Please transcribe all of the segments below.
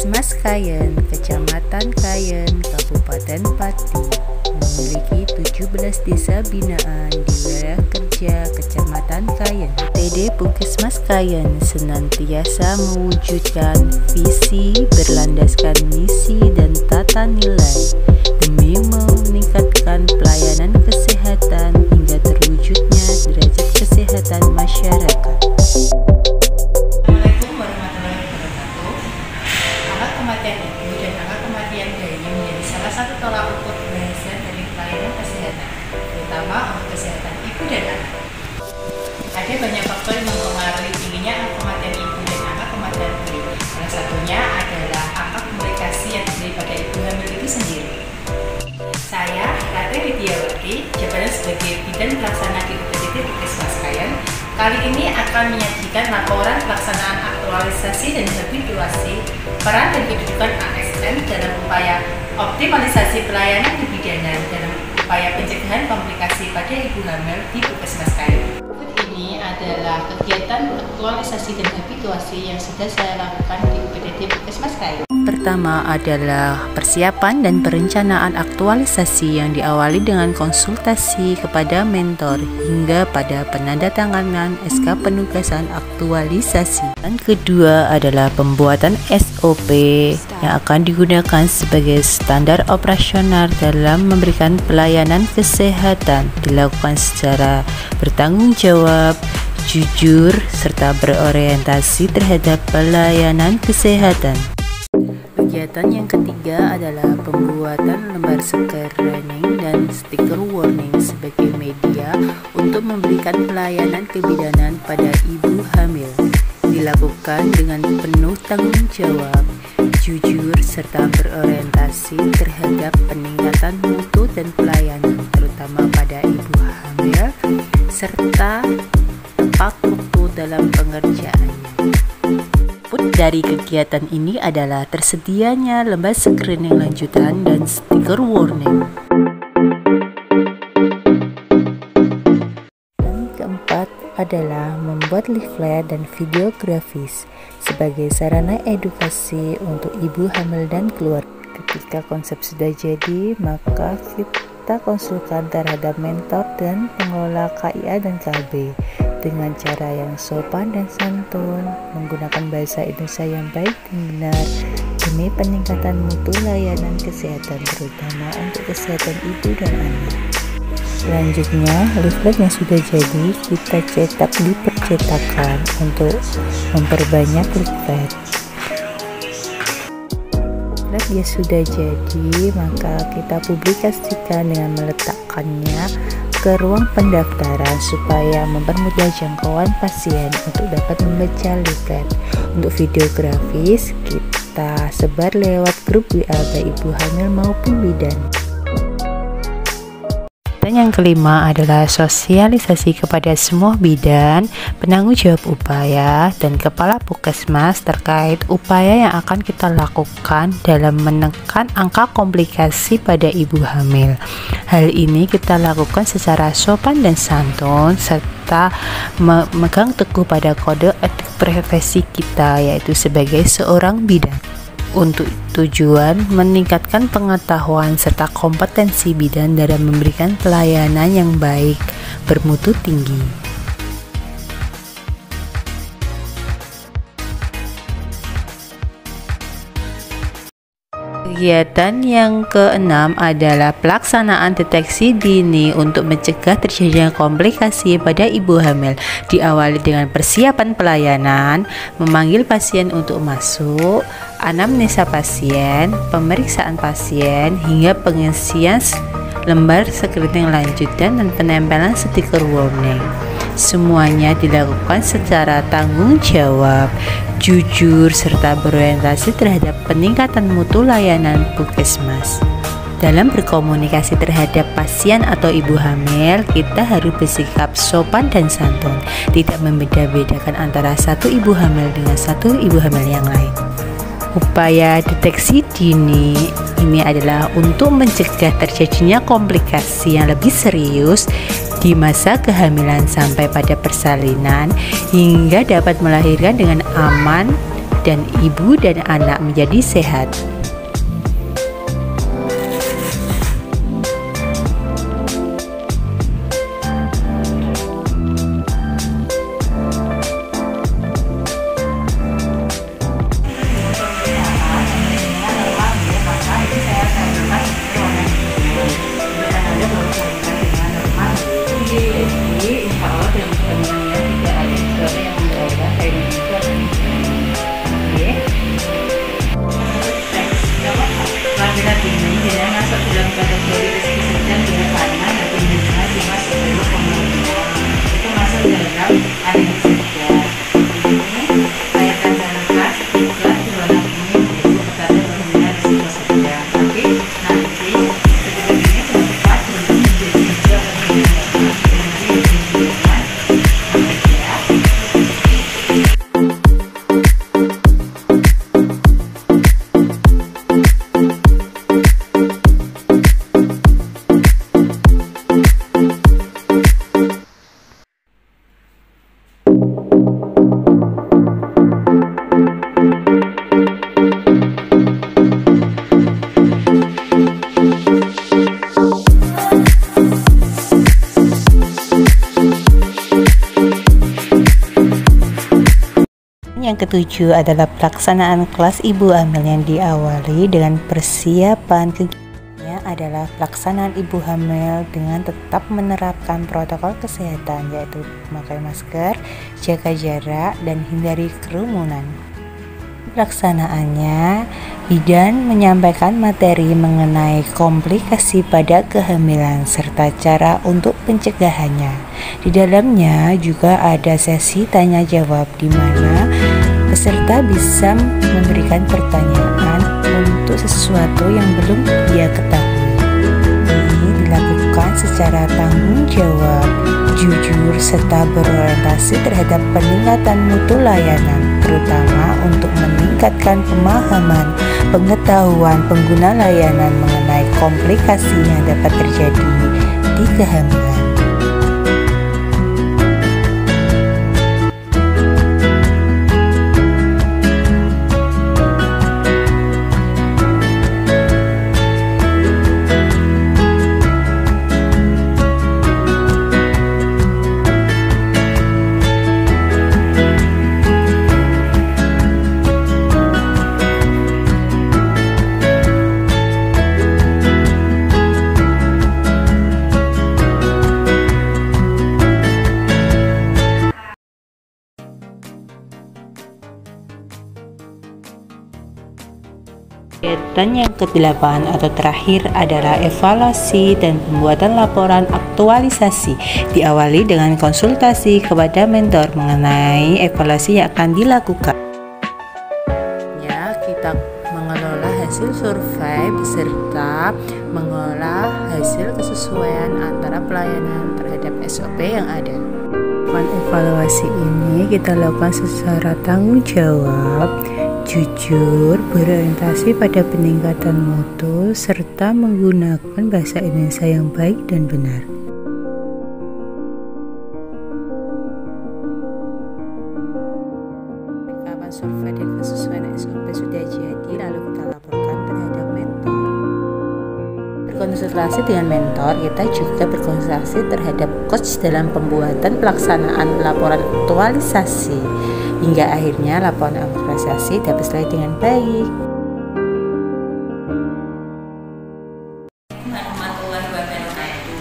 Puskesmas Kayen, Kecamatan Kayen, Kabupaten Pati, memiliki 17 desa binaan di wilayah kerja Kecamatan Kayen. TD Puskesmas Kayen senantiasa mewujudkan visi berlandaskan misi dan tata nilai demi meningkatkan pelayanan kesehatan hingga terwujudnya derajat kesehatan masyarakat. Kematian ibu dan angka kematian bayi menjadi salah satu tolak ukur keberhasilan dari pelayanan kesehatan, terutama untuk kesehatan ibu dan anak. Ada banyak faktor yang mempengaruhi tingginya angka kematian ibu dan angka kematian bayi. Salah satunya adalah angka komplikasi yang terjadi pada ibu hamil itu sendiri. Saya, Rate Widiawati, jabatan sebagai Bidan Pelaksana di UPTD Puskesmas Kayen, kali ini akan menyajikan laporan pelaksanaan aktualisasi dan habituasi peran dan kedudukan ASN dalam upaya optimalisasi pelayanan kebidanan dalam upaya pencegahan komplikasi pada ibu hamil di Puskesmas Kayen. Ini adalah kegiatan aktualisasi dan habituasi yang sudah saya lakukan di UPTD Puskesmas Kayen. Pertama adalah persiapan dan perencanaan aktualisasi yang diawali dengan konsultasi kepada mentor hingga pada penandatanganan SK penugasan aktualisasi. Dan kedua adalah pembuatan SOP yang akan digunakan sebagai standar operasional dalam memberikan pelayanan kesehatan, dilakukan secara bertanggung jawab, jujur, serta berorientasi terhadap pelayanan kesehatan. Kegiatan yang ketiga adalah pembuatan lembar screening dan stiker warning sebagai media untuk memberikan pelayanan kebidanan pada ibu hamil. Dilakukan dengan penuh tanggung jawab, jujur, serta berorientasi terhadap peningkatan mutu dan pelayanan terutama pada ibu hamil serta tepat waktu dalam pengerjaannya. Dari kegiatan ini adalah tersedianya lembar screening lanjutan dan stiker warning. Dan keempat adalah membuat leaflet dan video grafis sebagai sarana edukasi untuk ibu hamil dan keluarga. Ketika konsep sudah jadi, maka kita konsulkan terhadap mentor dan pengelola KIA dan KB dengan cara yang sopan dan santun, menggunakan bahasa Indonesia yang baik dan benar demi peningkatan mutu layanan kesehatan terutama untuk kesehatan ibu dan anak. Selanjutnya, leaflet yang sudah jadi kita cetak di percetakan untuk memperbanyak leaflet. Leaflet yang sudah jadi maka kita publikasikan dengan meletakkannya ke ruang pendaftaran supaya mempermudah jangkauan pasien untuk dapat membaca leaflet. Untuk video grafis kita sebar lewat grup WA baik ibu hamil maupun bidan. Dan yang kelima adalah sosialisasi kepada semua bidan, penanggung jawab upaya, dan kepala puskesmas terkait upaya yang akan kita lakukan dalam menekan angka komplikasi pada ibu hamil. Hal ini kita lakukan secara sopan dan santun serta memegang teguh pada kode etik profesi kita, yaitu sebagai seorang bidan. Untuk tujuan meningkatkan pengetahuan serta kompetensi bidan dalam memberikan pelayanan yang baik, bermutu tinggi. Kegiatan yang keenam adalah pelaksanaan deteksi dini untuk mencegah terjadinya komplikasi pada ibu hamil. Diawali dengan persiapan pelayanan, memanggil pasien untuk masuk, anamnesa pasien, pemeriksaan pasien, hingga pengisian lembar screening lanjutan dan penempelan stiker warning. Semuanya dilakukan secara tanggung jawab, jujur, serta berorientasi terhadap peningkatan mutu layanan puskesmas. Dalam berkomunikasi terhadap pasien atau ibu hamil, kita harus bersikap sopan dan santun, tidak membeda-bedakan antara satu ibu hamil dengan satu ibu hamil yang lain. Upaya deteksi dini ini adalah untuk mencegah terjadinya komplikasi yang lebih serius di masa kehamilan sampai pada persalinan hingga dapat melahirkan dengan aman dan ibu dan anak menjadi sehat. Yang ketujuh adalah pelaksanaan kelas ibu hamil yang diawali dengan persiapan kegiatannya adalah pelaksanaan ibu hamil dengan tetap menerapkan protokol kesehatan, yaitu memakai masker, jaga jarak, dan hindari kerumunan. Pelaksanaannya, bidan menyampaikan materi mengenai komplikasi pada kehamilan serta cara untuk pencegahannya. Di dalamnya juga ada sesi tanya jawab di mana peserta bisa memberikan pertanyaan untuk sesuatu yang belum dia ketahui. Ini dilakukan secara tanggung jawab, jujur, serta berorientasi terhadap peningkatan mutu layanan, terutama untuk meningkatkan pemahaman pengetahuan pengguna layanan mengenai komplikasi yang dapat terjadi di kehamilan. Kegiatan yang ke-8 atau terakhir adalah evaluasi dan pembuatan laporan aktualisasi. Diawali dengan konsultasi kepada mentor mengenai evaluasi yang akan dilakukan. Ya, kita mengelola hasil survei beserta mengolah hasil kesesuaian antara pelayanan terhadap SOP yang ada. Evaluasi ini kita lakukan secara tanggung jawab, jujur, berorientasi pada peningkatan mutu, serta menggunakan bahasa Indonesia yang baik dan benar. Rekaman survei dan kesesuaian SOP sudah jadi, lalu kita laporkan terhadap mentor. Berkonsultasi dengan mentor, kita juga berkonsultasi terhadap coach dalam pembuatan pelaksanaan laporan aktualisasi, hingga akhirnya laporan aktualisasi dapat selesai dengan baik. Warahmatullahi wabarakatuh.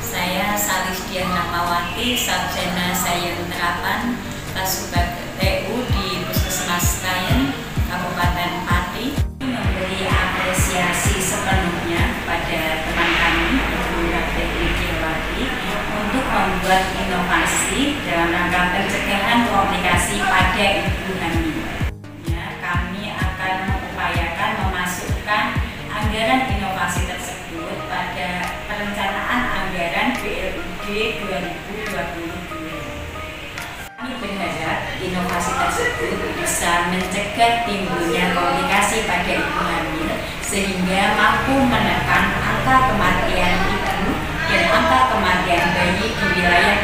Saya Salih Dian Napawati, Sarjana Sains Terapan Kasubag TU di Puskesmas Kayen, Kabupaten Pati, memberi apresiasi sepenuhnya kepada teman kami, Ibu Ratih Widiawati, untuk membuat inovasi dalam rangka pencegahan komplikasi pada ibu hamil. Ya, kami akan mengupayakan memasukkan anggaran inovasi tersebut pada perencanaan anggaran BLUD 2022. Kami berharap inovasi tersebut bisa mencegah timbulnya komplikasi pada ibu hamil sehingga mampu menekan angka kematian ibu dan angka kematian bayi di wilayah